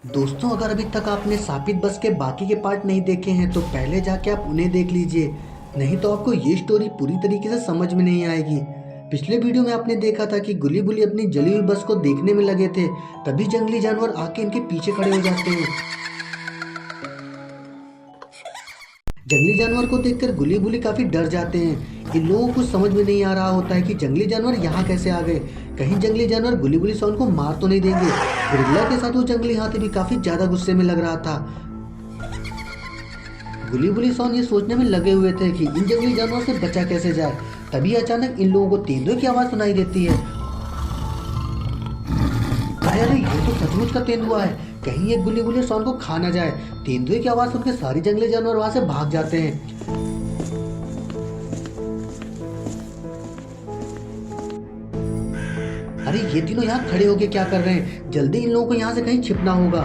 दोस्तों, अगर अभी तक आपने सापित बस के बाकी के पार्ट नहीं देखे हैं तो पहले जाके आप उन्हें देख लीजिए। नहीं तो आपको ये स्टोरी पूरी तरीके से समझ में नहीं आएगी। पिछले वीडियो में आपने देखा था कि गुली बुली अपनी जली हुई बस को देखने में लगे थे, तभी जंगली जानवर आके इनके पीछे खड़े हो जाते हैं। जंगली जानवर को देखकर गुली बुली काफी डर जाते हैं। इन लोगों को समझ में नहीं आ रहा होता है कि जंगली जानवर यहाँ कैसे आ गए। कहीं जंगली जानवर गुली बुली सॉन को मार तो नहीं देंगे। गोरिल्ला के साथ वो जंगली हाथी भी काफी ज्यादा गुस्से में लग रहा था। गुली बुली सॉन ये सोचने में लगे हुए थे कि इन जंगली जानवरों से बचा कैसे जाए। तभी अचानक इन लोगों को तेंदुए की आवाज सुनाई देती है। अरे अरे, ये तो सचमुच का तेंदुआ है। कहीं ये गुली बुली सॉन को खा ना जाए। तेंदुए की आवाज सुनकर सारी जंगली जानवर वहां से भाग जाते हैं। अरे ये तीनों यहाँ खड़े होके क्या कर रहे हैं? जल्दी इन लोगों को यहाँ से कहीं छिपना होगा।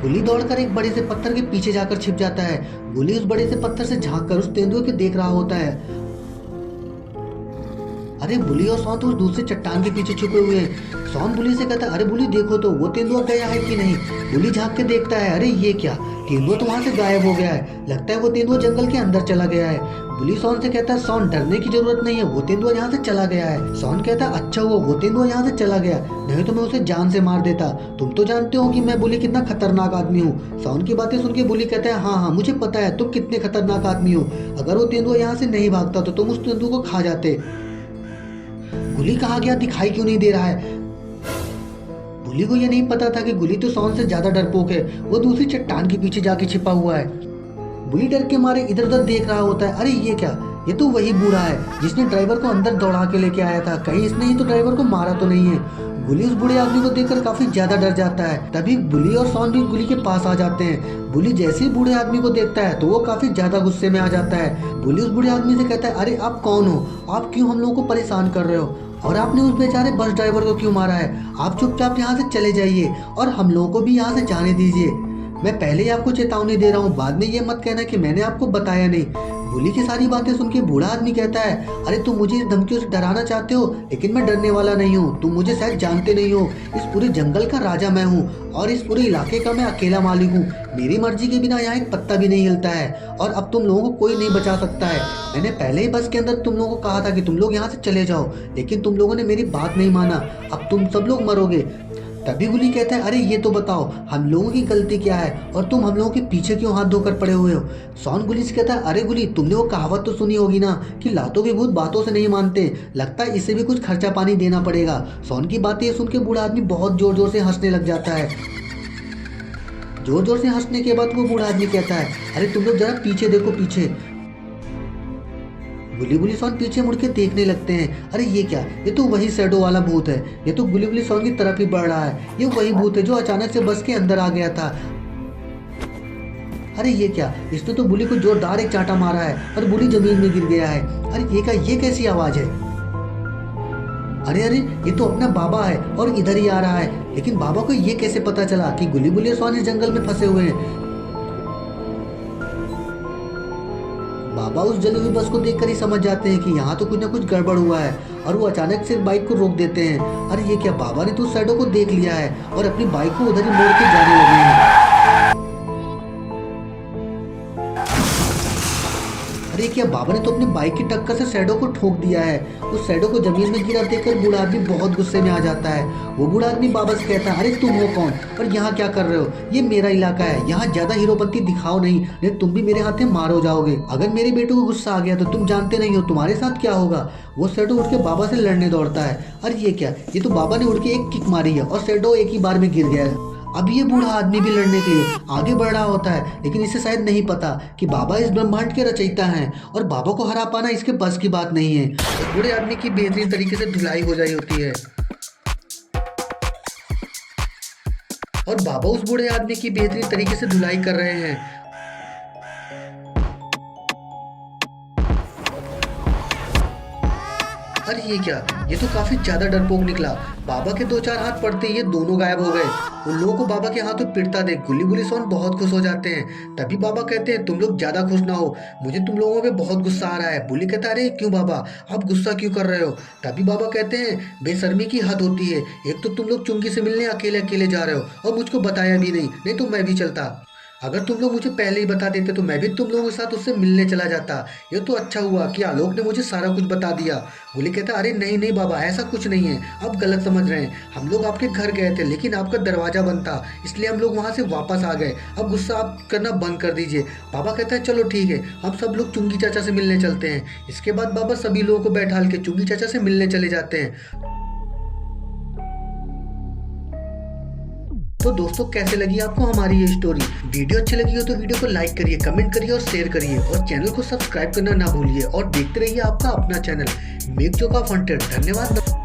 गुली दौड़कर एक बड़े से पत्थर के पीछे जाकर छिप जाता है। गुली उस बड़े से पत्थर से झांक कर उस तेंदुए को देख रहा होता है। अरे बुली और सौन तो उस दूसरे चट्टान के पीछे छुपे हुए हैं। सौन बुली से कहता है, अरे बुली देखो तो वो तेंदुआ गया है कि नहीं। बुली झांक के देखता है, अरे ये क्या, तेंदुआ तो वहां से गायब हो गया है। लगता है वो तेंदुआ जंगल के अंदर चला गया है। बुली सौन से कहता है, सौन डरने की जरूरत नहीं है, वो तेंदुआ यहाँ से चला गया है। सौन कहता है, अच्छा हुआ वो तेंदुआ यहाँ से चला गया, नहीं तो मैं उसे जान से मार देता। तुम तो जानते हो कि मैं बुली कितना खतरनाक आदमी हूँ। सौन की बातें सुन के बुली कहता है, हाँ हाँ मुझे पता है तुम कितने खतरनाक आदमी हो। अगर वो तेंदुआ यहाँ से नहीं भागता तो तुम उस तेंदुआ को खा जाते। गुली कहाँ गया, दिखाई क्यों नहीं दे रहा है? गुली को यह नहीं पता था कि गुली तो सौन से ज्यादा डरपोक है। वो दूसरी चट्टान के पीछे जाके छिपा हुआ है। गुली डर के मारे इधर उधर देख रहा होता है। अरे ये क्या, ये तो वही बूढ़ा है जिसने ड्राइवर को अंदर दौड़ा के लेके आया था। कहीं इसने ही तो ड्राइवर को मारा तो नहीं है। गुली उस बूढ़े आदमी को देखकर काफी ज्यादा डर जाता है। तभी बुली और सौन भी गुली के पास आ जाते हैं। बुली जैसे ही बूढ़े आदमी को देखता है तो वो काफी ज्यादा गुस्से में आ जाता है। बुली उस बूढ़े आदमी से कहता है, अरे आप कौन हो? आप क्यों हम लोगों को परेशान कर रहे हो? और आपने उस बेचारे बस ड्राइवर को क्यों मारा है? आप चुपचाप यहाँ से चले जाइए और हम लोगों को भी यहाँ से जाने दीजिए। मैं पहले ही आपको चेतावनी दे रहा हूँ, बाद में ये मत कहना कि मैंने आपको बताया नहीं। बुली की सारी बातें सुन के बूढ़ा आदमी कहता है, अरे तुम मुझे इस धमकियों से डराना चाहते हो, लेकिन मैं डरने वाला नहीं हूँ। तुम मुझे शायद जानते नहीं हो। इस पूरे जंगल का राजा मैं हूँ और इस पूरे इलाके का मैं अकेला मालिक हूँ। मेरी मर्जी के बिना यहाँ एक पत्ता भी नहीं हिलता है और अब तुम लोगों को कोई नहीं बचा सकता है। मैंने पहले ही बस के अंदर तुम लोगों को कहा था कि तुम लोग यहाँ से चले जाओ, लेकिन तुम लोगों ने मेरी बात नहीं माना। अब तुम सब लोग मरोगे। तभी गुली कहता है, अरे ये तो बताओ हम लोगों की गलती क्या है और तुम हम लोगों के पीछे क्यों हाथ धोकर पड़े हुए हो? सौन गुली से कहता है, अरे गुली तुमने वो कहावत तो सुनी होगी ना कि लातों के भूत बातों से नहीं मानते। लगता है इसे भी कुछ खर्चा पानी देना पड़ेगा। सौन की बातें सुन के बूढ़ा आदमी बहुत जोर जोर से हंसने लग जाता है। जोर जोर से हंसने के बाद वो बूढ़ा आदमी कहता है, अरे तुम लोग जरा पीछे देखो पीछे। गुली बुली सॉन पीछे मुड़ के देखने लगते हैं। अरे ये क्या, ये तो वही शैडो वाला भूत है। ये तो गुली बुली सॉन की तरफ ही बढ़ रहा है। ये वही भूत है जो अचानक से बस के अंदर आ गया था। अरे ये क्या, इसने तो बुली को जोरदार एक चांटा मारा है और बुली जमीन में गिर गया है। अरे ये क्या, ये कैसी आवाज है? अरे अरे, ये तो अपना बाबा है और इधर ही आ रहा है। लेकिन बाबा को ये कैसे पता चला कि गुली बुली और सॉन इस जंगल में फंसे हुए हैं? बाबा उस जली हुई बस को देखकर ही समझ जाते हैं कि यहाँ तो कुछ ना कुछ गड़बड़ हुआ है और वो अचानक से बाइक को रोक देते हैं। अरे ये क्या, बाबा ने तो उस शैडो को देख लिया है और अपनी बाइक को उधर ही मोड़ के जाने लगे हैं। अरे क्या, बाबा ने तो अपनी बाइक की टक्कर से शैडो को ठोक दिया है। उस शैडो को जमीन में गिरा देखकर बूढ़ा आदमी बहुत गुस्से में आ जाता है। वो बूढ़ा आदमी बाबा से कहता है, अरे तुम हो कौन और यहाँ क्या कर रहे हो? ये मेरा इलाका है, यहाँ ज्यादा हीरोपंती दिखाओ नहीं तुम भी मेरे हाथ में मार हो जाओगे। अगर मेरे बेटे को गुस्सा आ गया तो तुम जानते नहीं हो तुम्हारे साथ क्या होगा। वो शैडो उठ के बाबा से लड़ने दौड़ता है। अरे ये क्या, ये तो बाबा ने उड़ के एक किक मारी है और शैडो एक ही बार में गिर गया है। अब ये बूढ़ा आदमी भी लड़ने के लिए आगे बढ़ रहा होता है, लेकिन इसे शायद नहीं पता कि बाबा इस ब्रह्मांड के रचयिता हैं और बाबा को हरा पाना इसके बस की बात नहीं है। उस बूढ़े आदमी की बेहतरीन तरीके से धुलाई हो जाई होती है और बाबा उस बूढ़े आदमी की बेहतरीन तरीके से धुलाई कर रहे हैं। अरे ये क्या, ये तो काफी ज्यादा डरपोक निकला। बाबा के 2-4 हाथ पड़ते ही ये दोनों गायब हो गए। उन लोगों को बाबा के हाथों पिटता देख गुल्ली बुली सोन बहुत खुश हो जाते हैं। तभी बाबा कहते हैं तुम लोग ज्यादा खुश ना हो, मुझे तुम लोगों पे बहुत गुस्सा आ रहा है। बुली कहता है अरे क्यों बाबा, आप गुस्सा क्यों कर रहे हो? तभी बाबा कहते हैं बेशर्मी की हद होती है, एक तो तुम लोग चुंगी से मिलने अकेले अकेले जा रहे हो और मुझको बताया भी नहीं, नहीं तो मैं भी चलता। अगर तुम लोग मुझे पहले ही बता देते तो मैं भी तुम लोगों के साथ उससे मिलने चला जाता। ये तो अच्छा हुआ कि आलोक ने मुझे सारा कुछ बता दिया। बोले कहता अरे नहीं नहीं बाबा, ऐसा कुछ नहीं है, आप गलत समझ रहे हैं। हम लोग आपके घर गए थे लेकिन आपका दरवाजा बंद था, इसलिए हम लोग वहां से वापस आ गए। अब गुस्सा आप करना बंद कर दीजिए। बाबा कहता है चलो ठीक है, हम सब लोग चुंगी चाचा से मिलने चलते हैं। इसके बाद बाबा सभी लोगों को बैठाल के चुंगी चाचा से मिलने चले जाते हैं। तो दोस्तों कैसे लगी आपको हमारी ये स्टोरी? वीडियो अच्छी लगी हो तो वीडियो को लाइक करिए, कमेंट करिए और शेयर करिए और चैनल को सब्सक्राइब करना ना भूलिए और देखते रहिए आपका अपना channel make joke of hunted. धन्यवाद।